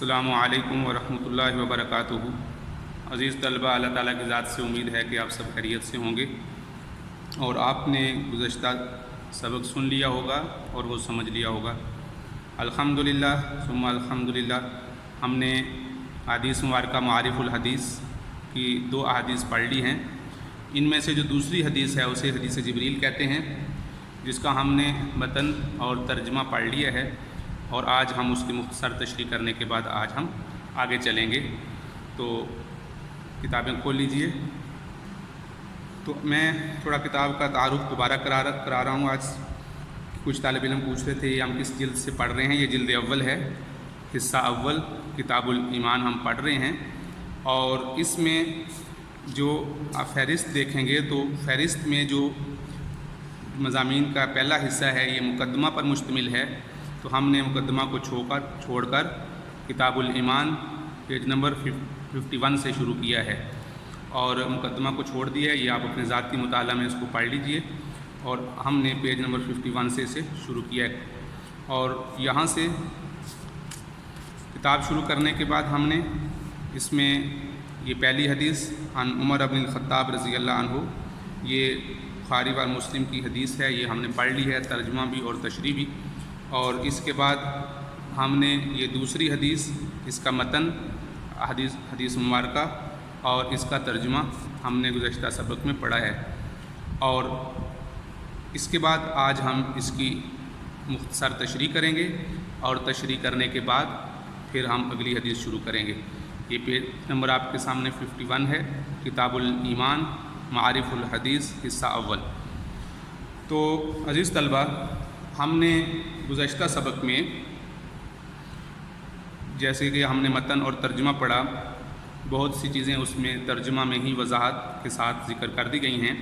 السلام علیکم ورحمۃ اللہ وبرکاتہ۔ عزیز طلبہ، اللہ تعالیٰ کی ذات سے امید ہے کہ آپ سب خیریت سے ہوں گے اور آپ نے گزشتہ سبق سن لیا ہوگا اور وہ سمجھ لیا ہوگا۔ الحمدللہ ثم الحمدللہ، ہم نے حدیث مبارکہ معارف الحدیث کی 2 احادیث پڑھ لی ہیں۔ ان میں سے جو دوسری حدیث ہے اسے حدیث جبریل کہتے ہیں، جس کا ہم نے متن اور ترجمہ پڑھ لیا ہے، اور آج ہم اس کی مختصر تشریح کرنے کے بعد آج ہم آگے چلیں گے۔ تو کتابیں کھول لیجئے۔ تو میں تھوڑا کتاب کا تعارف دوبارہ کرا رہا ہوں۔ آج کچھ طالب علم پوچھ رہے تھے یہ ہم کس جلد سے پڑھ رہے ہیں۔ یہ جلد اول ہے، حصہ اول، کتاب الایمان ہم پڑھ رہے ہیں، اور اس میں جو آپ فہرست دیکھیں گے تو فہرست میں جو مضامین کا پہلا حصہ ہے یہ مقدمہ پر مشتمل ہے۔ تو ہم نے مقدمہ کو چھوڑ کر کتاب الایمان پیج نمبر 51 سے شروع کیا ہے، اور مقدمہ کو چھوڑ دیا ہے۔ یہ آپ اپنے ذاتی مطالعہ میں اس کو پڑھ لیجئے، اور ہم نے پیج نمبر 51 سے شروع کیا ہے۔ اور یہاں سے کتاب شروع کرنے کے بعد ہم نے اس میں یہ پہلی حدیث عن عمر بن الخطاب رضی اللہ عنہ، یہ بخاری و مسلم کی حدیث ہے، یہ ہم نے پڑھ لی ہے، ترجمہ بھی اور تشریح بھی۔ اور اس کے بعد ہم نے یہ دوسری حدیث، اس کا متن حدیث مبارکہ اور اس کا ترجمہ ہم نے گزشتہ سبق میں پڑھا ہے، اور اس کے بعد آج ہم اس کی مختصر تشریح کریں گے، اور تشریح کرنے کے بعد پھر ہم اگلی حدیث شروع کریں گے۔ یہ پیج نمبر آپ کے سامنے 51 ہے، کتاب الایمان معارف الحدیث حصہ اول۔ تو عزیز طلبہ، ہم نے گزشتہ سبق میں جیسے کہ ہم نے متن اور ترجمہ پڑھا، بہت سی چیزیں اس میں ترجمہ میں ہی وضاحت کے ساتھ ذکر کر دی گئی ہیں۔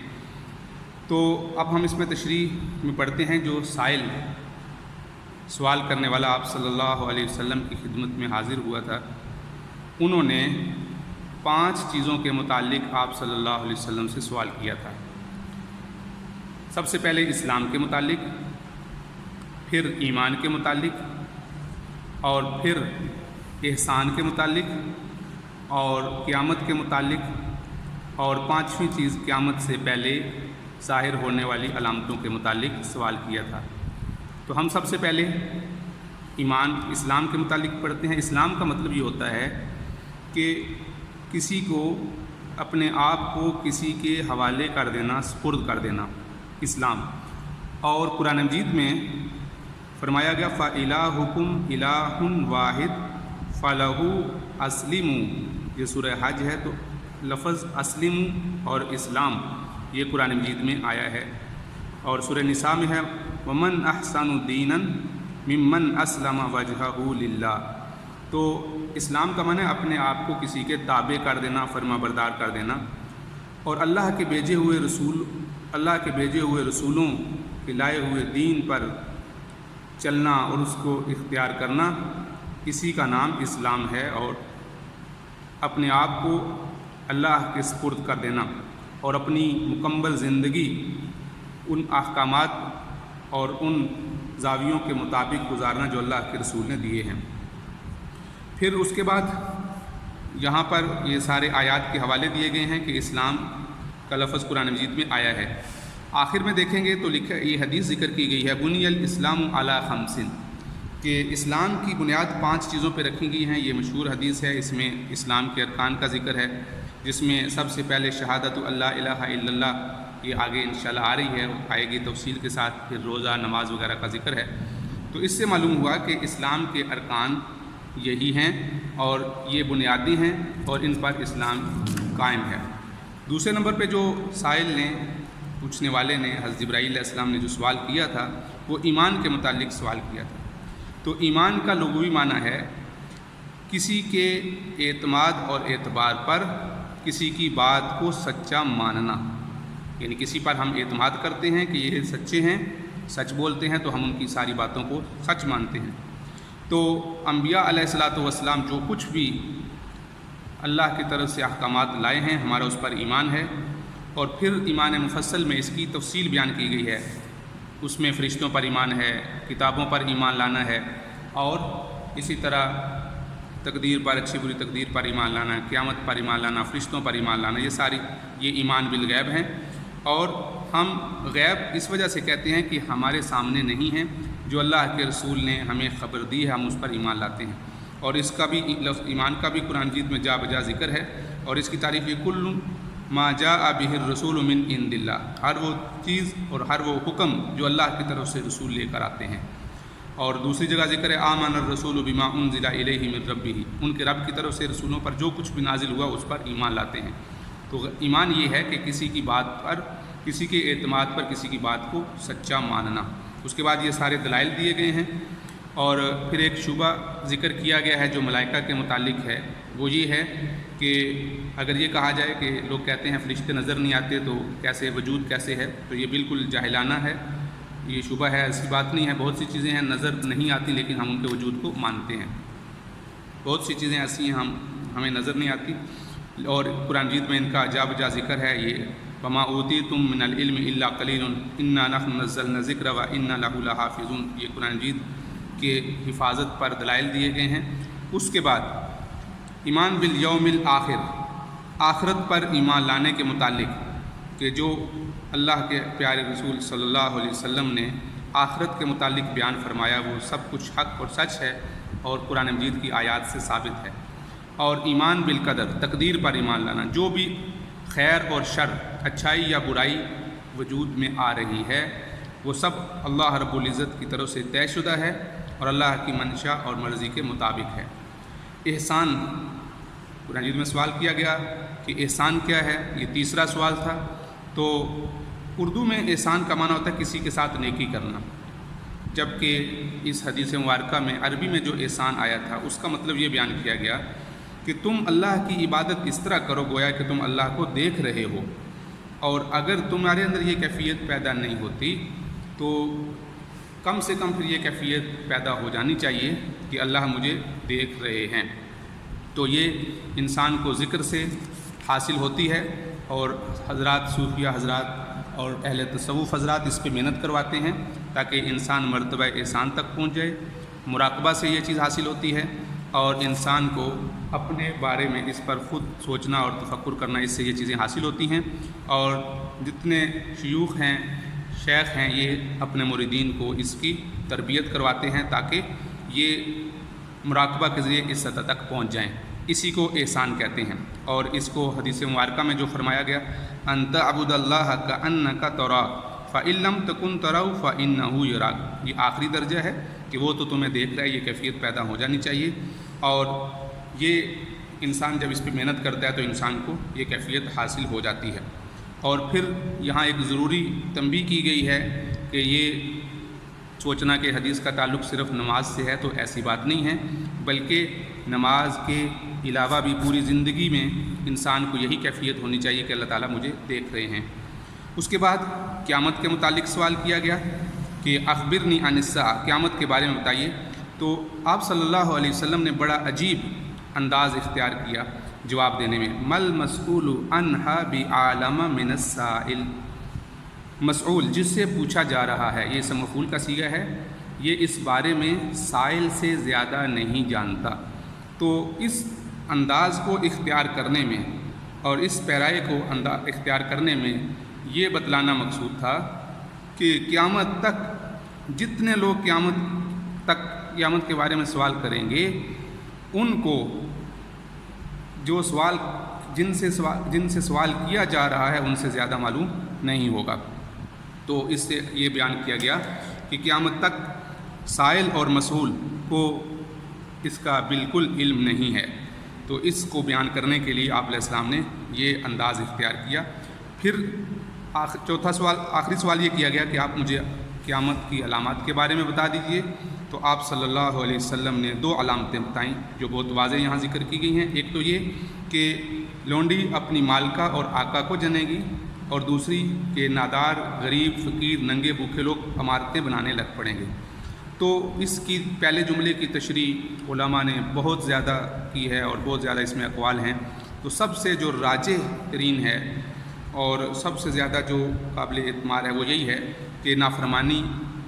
تو اب ہم اس میں تشریح میں پڑھتے ہیں۔ جو سوال کرنے والا آپ صلی اللہ علیہ وسلم کی خدمت میں حاضر ہوا تھا، انہوں نے 5 چیزوں کے متعلق آپ صلی اللہ علیہ وسلم سے سوال کیا تھا۔ سب سے پہلے اسلام کے متعلق، پھر ایمان کے متعلق، اور پھر احسان کے متعلق، اور قیامت کے متعلق، اور 5ویں چیز قیامت سے پہلے ظاہر ہونے والی علامتوں کے متعلق سوال کیا تھا۔ تو ہم سب سے پہلے اسلام کے متعلق پڑھتے ہیں۔ اسلام کا مطلب یہ ہوتا ہے کہ کسی کو اپنے آپ کو کسی کے حوالے کر دینا، سپرد کر دینا، اسلام۔ اور قرآن مجید میں فرمایا گیا فَإِلَٰهُكُمْ إِلَٰهٌ وَاحِدٌ فَلَهُ أَسْلِمُوا، یہ سورہ حج ہے۔ تو لفظ اسلم اور اسلام یہ قرآن مجید میں آیا ہے، اور سورہ نساء میں ہے وَمَنْ أَحْسَنُ دِينًا مِمَّنْ أَسْلَمَ وَجْهَهُ لِلَّهِ۔ تو اسلام کا معنی ہے اپنے آپ کو کسی کے تابع کر دینا، فرما بردار کر دینا، اور اللہ کے بھیجے ہوئے رسولوں کے لائے ہوئے دین پر چلنا اور اس کو اختیار کرنا، اسی کا نام اسلام ہے۔ اور اپنے آپ کو اللہ کے سپرد کر دینا اور اپنی مکمل زندگی ان احکامات اور ان زاویوں کے مطابق گزارنا جو اللہ کے رسول نے دیے ہیں۔ پھر اس کے بعد یہاں پر یہ سارے آیات کے حوالے دیے گئے ہیں کہ اسلام کا لفظ قرآن مجید میں آیا ہے۔ آخر میں دیکھیں گے تو لکھا یہ حدیث ذکر کی گئی ہے بنی الاسلام علی 5، کہ اسلام کی بنیاد 5 چیزوں پہ رکھی گئی ہیں۔ یہ مشہور حدیث ہے، اس میں اسلام کے ارکان کا ذکر ہے، جس میں سب سے پہلے شہادت اللہ الہ الا اللہ، یہ آگے انشاءاللہ آ رہی ہے، آئے گی تفصیل کے ساتھ۔ پھر روزہ، نماز وغیرہ کا ذکر ہے۔ تو اس سے معلوم ہوا کہ اسلام کے ارکان یہی ہیں اور یہ بنیادی ہیں، اور ان پر اسلام قائم ہے۔ دوسرے نمبر پہ جو سائل نے، پوچھنے والے نے، حضرت جبرائیل علیہ السلام نے جو سوال کیا تھا وہ ایمان کے متعلق سوال کیا تھا۔ تو ایمان کا لغوی معنی ہے کسی کے اعتماد اور اعتبار پر کسی کی بات کو سچا ماننا، یعنی کسی پر ہم اعتماد کرتے ہیں کہ یہ سچے ہیں، سچ بولتے ہیں، تو ہم ان کی ساری باتوں کو سچ مانتے ہیں۔ تو انبیاء علیہ الصلاۃ والسلام جو کچھ بھی اللہ کی طرف سے احکامات لائے ہیں، ہمارا اس پر ایمان ہے۔ اور پھر ایمان مفصل میں اس کی تفصیل بیان کی گئی ہے، اس میں فرشتوں پر ایمان ہے، کتابوں پر ایمان لانا ہے، اور اسی طرح تقدیر پر، اچھی بری تقدیر پر ایمان لانا، قیامت پر ایمان لانا، فرشتوں پر ایمان لانا، یہ ایمان بالغیب ہیں۔ اور ہم غیب اس وجہ سے کہتے ہیں کہ ہمارے سامنے نہیں ہیں، جو اللہ کے رسول نے ہمیں خبر دی ہے ہم اس پر ایمان لاتے ہیں۔ اور اس کا بھی لفظ ایمان کا بھی قرآن مجید میں جا بجا ذکر ہے، اور اس کی تعریف یہ کل ما جاء بہ الرسول من عند اللہ، ہر وہ چیز اور ہر وہ حکم جو اللہ کی طرف سے رسول لے کر آتے ہیں۔ اور دوسری جگہ ذکر ہے آمن الرسول بما انزل الیہ من ربہ، ان کے رب کی طرف سے رسولوں پر جو کچھ بھی نازل ہوا اس پر ایمان لاتے ہیں۔ تو ایمان یہ ہے کہ کسی کی بات پر، کسی کے اعتماد پر کسی کی بات کو سچا ماننا۔ اس کے بعد یہ سارے دلائل دیے گئے ہیں، اور پھر ایک شبہ ذکر کیا گیا ہے جو ملائکہ کے متعلق ہے، وہ یہ ہے کہ اگر یہ کہا جائے کہ لوگ کہتے ہیں فرشتے نظر نہیں آتے تو کیسے وجود کیسے ہے، تو یہ بالکل جاہلانہ ہے، یہ شبہ ہے، ایسی بات نہیں ہے۔ بہت سی چیزیں ہیں نظر نہیں آتی لیکن ہم ان کے وجود کو مانتے ہیں، بہت سی چیزیں ایسی ہیں ہمیں نظر نہیں آتی، اور قرآن مجید میں ان کا جا بجا ذکر ہے۔ یہ وما اوتیتم من العلم الا قلیل انا نحن نزلنا الذکر وانا لہ لحافظون، یہ قرآن مجید کے حفاظت پر دلائل دیے گئے ہیں۔ اس کے بعد ایمان بالیوم الآخر، آخرت پر ایمان لانے کے متعلق کہ جو اللہ کے پیارے رسول صلی اللہ علیہ وسلم نے آخرت کے متعلق بیان فرمایا وہ سب کچھ حق اور سچ ہے اور قرآن مجید کی آیات سے ثابت ہے۔ اور ایمان بالقدر، تقدیر پر ایمان لانا، جو بھی خیر اور شر، اچھائی یا برائی وجود میں آ رہی ہے وہ سب اللہ رب العزت کی طرف سے طے شدہ ہے اور اللہ کی منشا اور مرضی کے مطابق ہے۔ احسان، قرآن مجید میں سوال کیا گیا کہ احسان کیا ہے، یہ تیسرا سوال تھا۔ تو اردو میں احسان کا معنی ہوتا ہے کسی کے ساتھ نیکی کرنا، جبکہ اس حدیث مبارکہ میں عربی میں جو احسان آیا تھا اس کا مطلب یہ بیان کیا گیا کہ تم اللہ کی عبادت اس طرح کرو گویا کہ تم اللہ کو دیکھ رہے ہو، اور اگر تمہارے اندر یہ کیفیت پیدا نہیں ہوتی تو کم سے کم پھر یہ کیفیت پیدا ہو جانی چاہیے کہ اللہ مجھے دیکھ رہے ہیں۔ تو یہ انسان کو ذکر سے حاصل ہوتی ہے، اور حضرات صوفیہ حضرات اور اہل تصوف حضرات اس پہ محنت کرواتے ہیں تاکہ انسان مرتبہ احسان تک پہنچ جائے۔ مراقبہ سے یہ چیز حاصل ہوتی ہے، اور انسان کو اپنے بارے میں اس پر خود سوچنا اور تفکر کرنا، اس سے یہ چیزیں حاصل ہوتی ہیں۔ اور جتنے شیوخ ہیں، شیخ ہیں، یہ اپنے مریدین کو اس کی تربیت کرواتے ہیں تاکہ یہ مراقبہ کے ذریعے اس سطح تک پہنچ جائیں، اسی کو احسان کہتے ہیں۔ اور اس کو حدیث مبارکہ میں جو فرمایا گیا ان تعبد اللہ کأنک تراہ فإن لم تکن ترہ فإنہ یراک، یہ آخری درجہ ہے کہ وہ تو تمہیں دیکھ رہا ہے، یہ کیفیت پیدا ہو جانی چاہیے۔ اور یہ انسان جب اس پہ محنت کرتا ہے تو انسان کو یہ کیفیت حاصل ہو جاتی ہے۔ اور پھر یہاں ایک ضروری تنبیہ کی گئی ہے کہ یہ سوچنا کہ حدیث کا تعلق صرف نماز سے ہے تو ایسی بات نہیں ہے، بلکہ نماز کے علاوہ بھی پوری زندگی میں انسان کو یہی کیفیت ہونی چاہیے کہ اللہ تعالیٰ مجھے دیکھ رہے ہیں۔ اس کے بعد قیامت کے متعلق سوال کیا گیا کہ اخبرنی عن الساعہ، قیامت کے بارے میں بتائیے۔ تو آپ صلی اللہ علیہ وسلم نے بڑا عجیب انداز اختیار کیا جواب دینے میں۔ مل مسئول عنہا بعالم من السائل، مسئول جس سے پوچھا جا رہا ہے، یہ اسم مفعول کا صیغہ ہے، یہ اس بارے میں سائل سے زیادہ نہیں جانتا۔ تو اس انداز کو اختیار کرنے میں اور اس پیرائے کو اختیار کرنے میں یہ بتلانا مقصود تھا کہ قیامت تک جتنے لوگ قیامت کے بارے میں سوال کریں گے ان کو جو سوال جن سے سوال کیا جا رہا ہے ان سے زیادہ معلوم نہیں ہوگا۔ تو اس سے یہ بیان کیا گیا کہ قیامت تک سائل اور مسئول کو اس کا بالکل علم نہیں ہے، تو اس کو بیان کرنے کے لیے آپ علیہ السلام نے یہ انداز اختیار کیا۔ پھر آخری سوال یہ کیا گیا کہ آپ مجھے قیامت کی علامات کے بارے میں بتا دیجئے۔ تو آپ صلی اللہ علیہ وسلم نے 2 علامتیں بتائیں جو بہت واضح یہاں ذکر کی گئی ہیں۔ ایک تو یہ کہ لونڈی اپنی مالکہ اور آقا کو جنے گی، اور دوسری کہ نادار، غریب، فقیر، ننگے بھوکے لوگ عمارتیں بنانے لگ پڑیں گے۔ تو اس کی پہلے جملے کی تشریح علماء نے بہت زیادہ کی ہے اور بہت زیادہ اس میں اقوال ہیں۔ تو سب سے جو راجح ترین ہے اور سب سے زیادہ جو قابل اعتماد ہے وہ یہی ہے کہ نافرمانی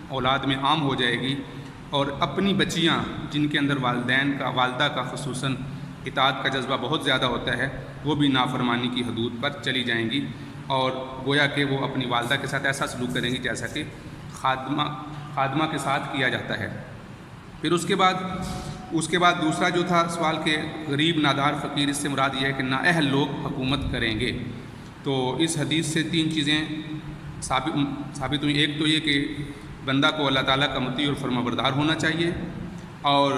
اولاد میں عام ہو جائے گی، اور اپنی بچیاں جن کے اندر والدہ کا خصوصاً اطاعت کا جذبہ بہت زیادہ ہوتا ہے، وہ بھی نافرمانی کی حدود پر چلی جائیں گی، اور گویا کہ وہ اپنی والدہ کے ساتھ ایسا سلوک کریں گی جیسا کہ خادمہ کے ساتھ کیا جاتا ہے۔ پھر اس کے بعد دوسرا جو تھا سوال کہ غریب، نادار، فقیر، اس سے مراد یہ ہے کہ نااہل لوگ حکومت کریں گے۔ تو اس حدیث سے 3 چیزیں ثابت ہوئی۔ ایک تو یہ کہ بندہ کو اللہ تعالیٰ کا مطیع اور فرما بردار ہونا چاہیے، اور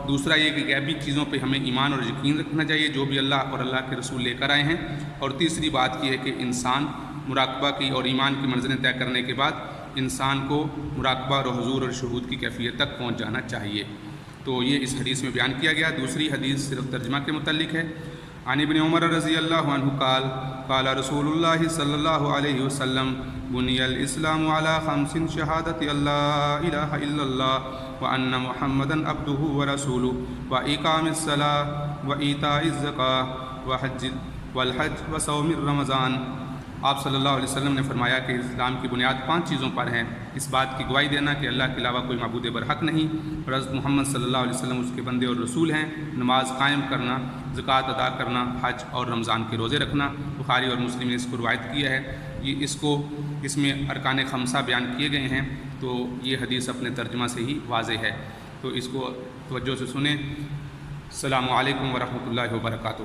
دوسرا یہ کہ غیبی چیزوں پہ ہمیں ایمان اور یقین رکھنا چاہیے جو بھی اللہ اور اللہ کے رسول لے کر آئے ہیں، اور تیسری بات یہ ہے کہ انسان مراقبہ کی اور ایمان کی منزلیں طے کرنے کے بعد انسان کو مراقبہ اور حضور اور شہود کی کیفیت تک پہنچ جانا چاہیے۔ تو یہ اس حدیث میں بیان کیا گیا۔ دوسری حدیث صرف ترجمہ کے متعلق ہے۔ عن ابن عمر رضی اللہ عنہ قال قال رسول اللہ صلی اللہ علیہ وسلم بنی الاسلام علی 5 شہادت اللہ الہ الا اللہ وان محمدا عبدہ ورسولہ واقام الصلاۃ وایتاء الزکاۃ والحج وصوم رمضان۔ آپ صلی اللہ علیہ وسلم نے فرمایا کہ اسلام کی بنیاد 5 چیزوں پر ہے: اس بات کی گواہی دینا کہ اللہ کے علاوہ کوئی معبود برحق نہیں، اور حضرت محمد صلی اللہ علیہ وسلم اس کے بندے اور رسول ہیں، نماز قائم کرنا، زکوٰۃ ادا کرنا، حج اور رمضان کے روزے رکھنا۔ بخاری اور مسلم نے اس کو روایت کیا ہے۔ اس میں ارکان 5 بیان کیے گئے ہیں، تو یہ حدیث اپنے ترجمہ سے ہی واضح ہے، تو اس کو توجہ سے سنیں۔ السلام علیکم ورحمۃ اللہ وبرکاتہ۔